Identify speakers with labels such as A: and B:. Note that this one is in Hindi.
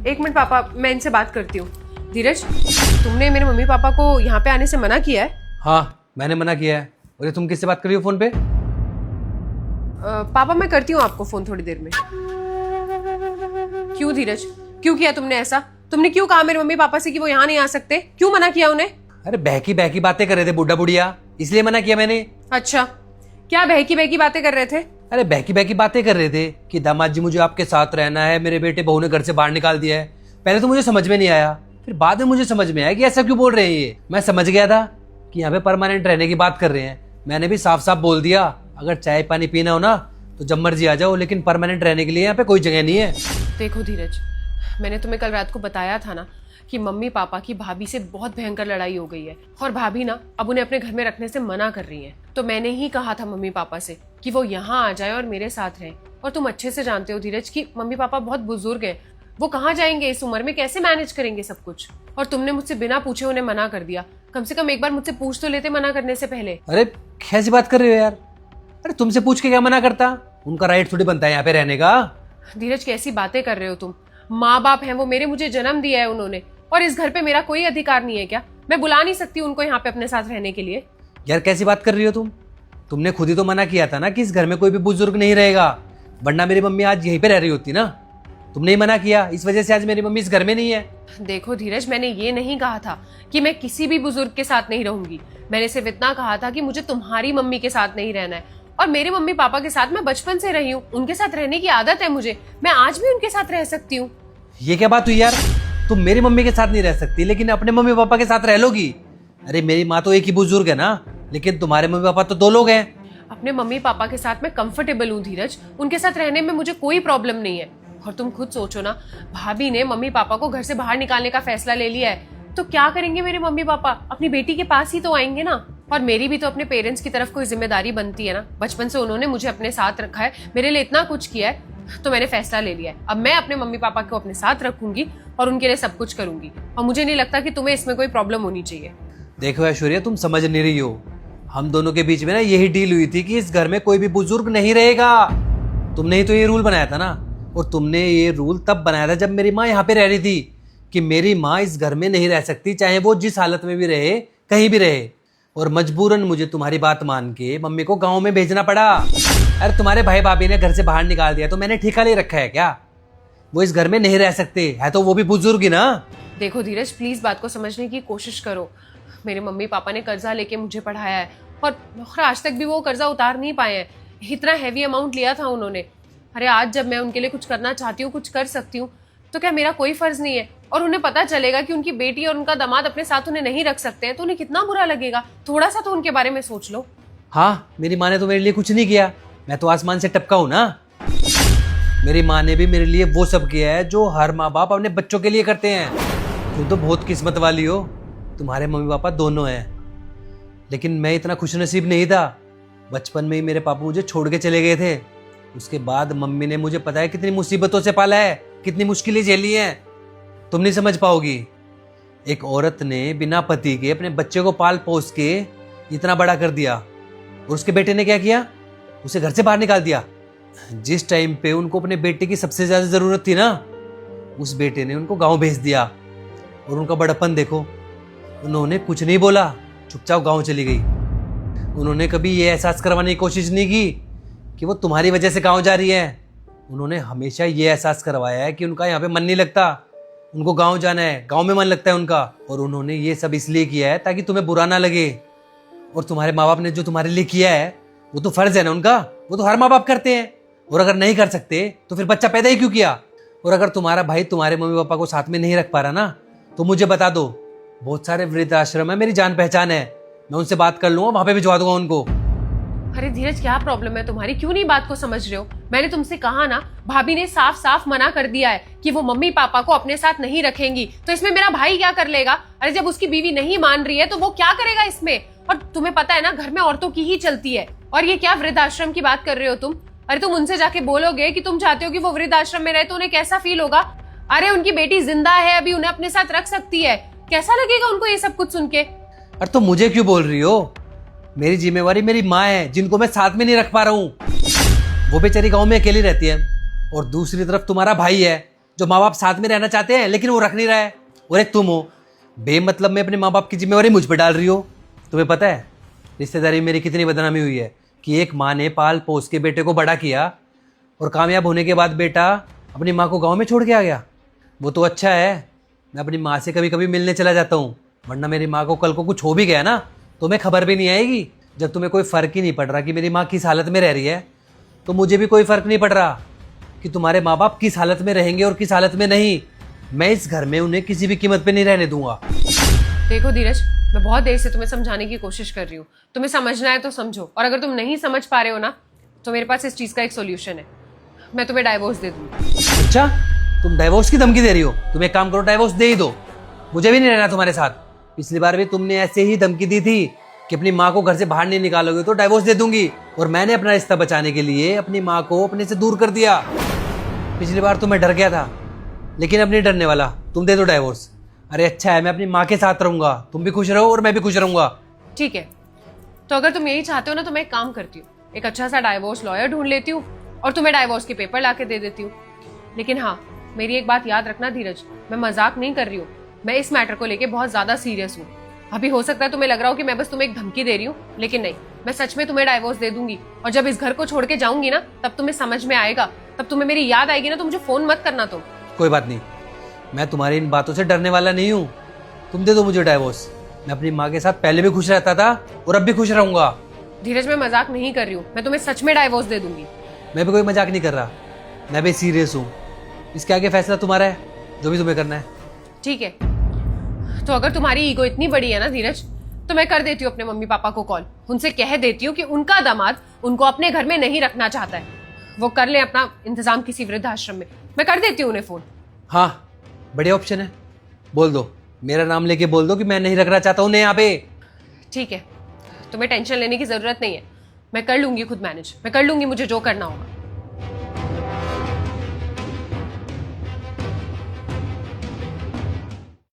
A: एक मिनट पापा, मैं इनसे बात करती हूँ। धीरज, तुमने मेरे मम्मी पापा को यहाँ पे आने से मना किया है?
B: हाँ, मैंने मना किया है। और ये तुम किससे बात कर रही हो फोन पे?
A: पापा मैं करती हूँ आपको फोन थोड़ी देर में। क्यों धीरज, क्यों किया तुमने ऐसा? तुमने क्यों कहा मेरे मम्मी पापा से कि वो यहाँ नहीं आ सकते? क्यों मना किया उन्हें?
B: अरे बहकी बहकी बातें कर रहे थे बुड्ढा बुढ़िया, इसलिए मना किया मैंने।
A: अच्छा, क्या बहकी बहकी बातें कर रहे थे?
B: अरे बहकी बहकी बातें कर रहे थे कि दामाद जी मुझे आपके साथ रहना है, मेरे बेटे बहू ने घर से बाहर निकाल दिया है। पहले तो मुझे समझ में नहीं आया, फिर बाद में मुझे समझ में आया कि ऐसा क्यों बोल रहे हैं ये। मैं समझ गया था कि यहाँ पे परमानेंट रहने की बात कर रहे हैं। मैंने भी साफ साफ बोल दिया, अगर चाय पानी पीना हो ना तो जब मर्जी आ जाओ, लेकिन परमानेंट रहने के लिए यहाँ पे कोई जगह नहीं है।
A: देखो धीरज, मैंने तुम्हें कल रात को बताया था ना कि मम्मी पापा की भाभी से बहुत भयंकर लड़ाई हो गई है और भाभी ना अब उन्हें अपने घर में रखने से मना कर रही है। तो मैंने ही कहा था मम्मी पापा से कि वो यहाँ आ जाए और मेरे साथ रहे। और तुम अच्छे से जानते हो धीरज कि मम्मी पापा बहुत बुजुर्ग हैं, वो कहाँ जाएंगे इस उम्र में, कैसे मैनेज करेंगे सब कुछ। और तुमने मुझसे बिना पूछे उन्हें मना कर दिया। कम से कम एक बार मुझसे पूछ तो लेते मना करने से पहले।
B: अरे कैसी बात कर रहे हो यार? अरे तुमसे पूछ के क्या मना करता? उनका राइट थोड़ी बनता है यहाँ पे रहने का।
A: धीरज कैसी बातें कर रहे हो तुम? माँ बाप हैं वो, मेरे, मुझे जन्म दिया है उन्होंने, और इस घर पे मेरा कोई अधिकार नहीं है क्या? मैं बुला नहीं सकती उनको यहाँ पे अपने साथ रहने के लिए?
B: यार कैसी बात कर रही हो तुम? तुमने खुद ही तो मना किया था ना कि इस घर में कोई भी बुजुर्ग नहीं रहेगा, वरना मेरी मम्मी आज यहीं पे रह रही होती ना। तुमने ही मना किया, इस वजह से आज मेरी मम्मी इस घर में नहीं है।
A: देखो धीरज, मैंने ये नहीं कहा था कि मैं किसी भी बुजुर्ग के साथ नहीं रहूंगी। मैंने सिर्फ इतना कहा था कि मुझे तुम्हारी मम्मी के साथ नहीं रहना है। और मेरे मम्मी पापा के साथ मैं बचपन से रही हूँ, उनके साथ रहने की आदत है मुझे, मैं आज भी उनके साथ रह सकती हूँ।
B: ये क्या बात हुई यार? तुम मेरी मम्मी के साथ नहीं रह सकती लेकिन अपने मम्मी पापा के साथ रह लोगी? अरे मेरी माँ तो एक ही बुजुर्ग है ना, लेकिन तुम्हारे मम्मी पापा तो दो लोग हैं।
A: अपने मम्मी पापा के साथ मैं कंफर्टेबल हूँ धीरज, उनके साथ रहने में मुझे कोई प्रॉब्लम नहीं है। और तुम खुद सोचो ना, भाभी ने मम्मी पापा को घर से बाहर निकालने का फैसला ले लिया है, तो क्या करेंगे मेरे मम्मी पापा? अपनी बेटी के पास ही तो आएंगे ना। और मेरी भी तो अपने पेरेंट्स की तरफ कोई जिम्मेदारी बनती है ना। बचपन से उन्होंने मुझे अपने साथ रखा है, मेरे लिए इतना कुछ किया है, तो मैंने फैसला ले लिया है। अब मैं अपने मम्मी पापा को अपने साथ रखूंगी और उनके लिए सब कुछ करूंगी। और मुझे नहीं लगता कि तुम्हें इसमें कोई प्रॉब्लम होनी चाहिए।
B: देखो ऐश्वर्या, तुम समझ नहीं रही हो। हम दोनों के बीच में ना यही डील हुई थी कि इस घर में कोई भी बुजुर्ग नहीं रहेगा। तुमने ही तो ये रूल बनाया था ना। और तुमने ये रूल तब बनाया था जब मेरी माँ यहाँ पे रह रही थी कि मेरी माँ इस घर में नहीं रह सकती, चाहे वो जिस हालत में भी रहे, कहीं भी रहे। और मजबूरन मुझे तुम्हारी बात मान के मम्मी को गांव में भेजना पड़ा। अरे तुम्हारे भाई भाभी ने घर से बाहर निकाल दिया तो मैंने ठेका ले रखा है क्या? वो इस घर में नहीं रह सकते है तो वो भी बुजुर्ग ही ना।
A: देखो धीरज, प्लीज बात को समझने की कोशिश करो। मेरे मम्मी पापा ने कर्जा लेके मुझे पढ़ाया है और आज तक भी वो कर्जा उतार नहीं पाए हैं। इतना हैवी अमाउंट लिया था उन्होंने। अरे आज जब मैं उनके लिए कुछ करना चाहती हूँ, कुछ कर सकती हूँ, तो क्या मेरा कोई फर्ज नहीं है? और उन्हें पता चलेगा कि उनकी बेटी और उनका दामाद अपने साथ उन्हें नहीं रख सकते हैं, तो उन्हें कितना बुरा लगेगा। थोड़ा सा तो उनके बारे में सोच लो।
B: हाँ, मेरी माँ ने तो मेरे लिए कुछ नहीं किया, मैं तो आसमान से टपका हूं ना। मेरी माँ ने भी मेरे लिए वो सब किया है जो हर माँ बाप अपने बच्चों के लिए करते हैं। तुम तो बहुत किस्मत वाली हो, तुम्हारे मम्मी पापा दोनों हैं। लेकिन मैं इतना खुशनसीब नहीं था। बचपन में ही मेरे पापा मुझे छोड़ के चले गए थे। उसके बाद मम्मी ने मुझे पता है कितनी मुसीबतों से पाला है, कितनी मुश्किलें झेली हैं। तुम नहीं समझ पाओगी। एक औरत ने बिना पति के अपने बच्चे को पाल पोस के इतना बड़ा कर दिया, और उसके बेटे ने क्या किया? उसे घर से बाहर निकाल दिया। जिस टाइम पे उनको अपने बेटे की सबसे ज्यादा जरूरत थी ना, उस बेटे ने उनको गांव भेज दिया। और उनका बड़प्पन देखो, उन्होंने कुछ नहीं बोला, चुपचाप गांव चली गई। उन्होंने कभी ये एहसास करवाने की कोशिश नहीं की कि वो तुम्हारी वजह से गांव जा रही है। उन्होंने हमेशा ये एहसास करवाया है कि उनका यहाँ पे मन नहीं लगता, उनको गांव जाना है, गांव में मन लगता है उनका। और उन्होंने ये सब इसलिए किया है ताकि तुम्हें बुरा ना लगे। और तुम्हारे माँ बाप ने जो तुम्हारे लिए किया है वो तो फर्ज है ना उनका, वो तो हर माँ बाप करते हैं। और अगर नहीं कर सकते तो फिर बच्चा पैदा ही क्यों किया? और अगर तुम्हारा भाई तुम्हारे मम्मी पापा को साथ में नहीं रख पा रहा ना, तो मुझे बता दो, बहुत सारे वृद्धाश्रम है, मेरी जान पहचान है, मैं उनसे बात कर लूंगा, वहां पे भिजवा दूंगा उनको।
A: अरे धीरज, क्या प्रॉब्लम है तुम्हारी? क्यों नहीं बात को समझ रहे हो? मैंने तुमसे कहा ना, भाभी ने साफ साफ मना कर दिया है कि वो मम्मी पापा को अपने साथ नहीं रखेंगी। तो इसमें मेरा भाई क्या कर लेगा? अरे जब उसकी बीवी नहीं मान रही है तो वो क्या करेगा इसमें? और तुम्हें पता है ना, घर में औरतों की ही चलती है। और ये क्या वृद्धाश्रम की बात कर रहे हो तुम? अरे तुम उनसे जाके बोलोगे कि तुम चाहते हो कि वो वृद्धाश्रम में रहे, तो उन्हें कैसा फील होगा? अरे उनकी बेटी जिंदा है अभी, उन्हें अपने साथ रख सकती है, कैसा लगेगा उनको ये सब कुछ सुन के?
B: अरे तो मुझे क्यों बोल रही हो? मेरी जिम्मेवारी मेरी माँ है, जिनको मैं साथ में नहीं रख पा रहा हूँ। वो बेचारी गांव में अकेली रहती है। और दूसरी तरफ तुम्हारा भाई है जो माँ बाप साथ में रहना चाहते हैं लेकिन वो रख नहीं रहा है। और एक तुम हो, बेमतलब में अपने माँ बाप की जिम्मेवारी मुझ पर डाल रही हो। तुम्हें पता है रिश्तेदारी में मेरी कितनी बदनामी हुई है कि एक माँ ने पाल पोस के बेटे को बड़ा किया और कामयाब होने के बाद बेटा अपनी माँ को गाँव में छोड़ के आ गया। वो तो अच्छा है मैं अपनी माँ से कभी कभी मिलने चला जाता हूँ, वरना मेरी माँ को कल को कुछ हो भी गया ना तुम्हें खबर भी नहीं आएगी। जब तुम्हें कोई फ़र्क ही नहीं पड़ रहा कि मेरी माँ किस हालत में रह रही है, तो मुझे भी कोई फ़र्क नहीं पड़ रहा कि तुम्हारे माँ बाप किस हालत में रहेंगे और किस हालत में नहीं। मैं इस घर में उन्हें किसी भी कीमत पे नहीं रहने दूंगा।
A: देखो धीरज, मैं बहुत देर से तुम्हें समझाने की कोशिश कर रही हूँ। तुम्हें समझना है तो समझो, और अगर तुम नहीं समझ पा रहे हो ना, तो मेरे पास इस चीज़ का एक सोल्यूशन है। मैं तुम्हें डाइवोर्स दे दूँगी।
B: अच्छा, तुम डाइवोर्स की धमकी दे रही हो? तुम एक काम करो, डाइवोर्स दे ही दो, मुझे भी नहीं रहना तुम्हारे साथ। पिछली बार भी तुमने ऐसे ही धमकी दी थी कि अपनी माँ को घर से बाहर नहीं निकालोगे तो डाइवोर्स दे दूंगी, और मैंने अपना रिश्ता बचाने के लिए अपनी माँ को अपने से दूर कर दिया। पिछली बार तो मैं डर गया था, लेकिन अब नहीं डरने वाला। तुम दे दो डाइवोर्स। अरे अच्छा है, मैं अपनी माँ के साथ रहूंगा, तुम भी खुश रहो और मैं भी खुश रहूंगा।
A: ठीक है, तो अगर तुम यही चाहते हो ना, तो मैं एक काम करती हूँ, एक अच्छा सा डाइवोर्स लॉयर ढूंढ लेती हूँ और तुम्हें डाइवोर्स के पेपर ला के दे देती हूँ। लेकिन हाँ, मेरी एक बात याद रखना धीरज, मैं मजाक नहीं कर रही हूँ, मैं इस मैटर को लेके बहुत ज्यादा सीरियस हूँ। अभी हो सकता है तुम्हें लग रहा हो कि मैं बस तुम्हें एक धमकी दे रही हूँ, लेकिन नहीं, मैं सच में तुम्हें डाइवोर्स दे दूंगी। और जब इस घर को छोड़ के जाऊंगी ना, तब तुम्हें समझ में आएगा, तब तुम्हें मेरी याद आएगी ना, तो मुझे फोन मत करना तुम।
B: कोई बात नहीं, मैं तुम्हारी इन बातों से डरने वाला नहीं हूँ। तुम दे दो मुझे डाइवोर्स। मैं अपनी माँ के साथ पहले भी खुश रहता था और अब भी खुश रहूंगा।
A: धीरज, मैं मजाक नहीं कर रही हूँ, मैं तुम्हें सच में डाइवोर्स दे दूंगी।
B: मैं भी कोई मजाक नहीं कर रहा, मैं भी सीरियस हूँ। इसके आगे फैसला तुम्हारा है, जो भी तुम्हें करना है।
A: ठीक है, तो अगर तुम्हारी ईगो इतनी बड़ी है ना धीरज, तो मैं कर देती हूँ अपने मम्मी पापा को कॉल। उनसे कह देती हूँ कि उनका दामाद उनको अपने घर में नहीं रखना चाहता है, वो कर ले अपना इंतजाम किसी वृद्धाश्रम में। मैं कर देती हूँ उन्हें फोन।
B: हाँ, बढ़िया ऑप्शन है। बोल दो, मेरा नाम लेके बोल दो कि मैं नहीं रखना चाहता हूँ उन्हें यहाँ पे।
A: ठीक है, तुम्हें टेंशन लेने की जरूरत नहीं है, मैं कर लूंगी खुद मैनेज, मैं कर लूंगी मुझे जो करना होगा।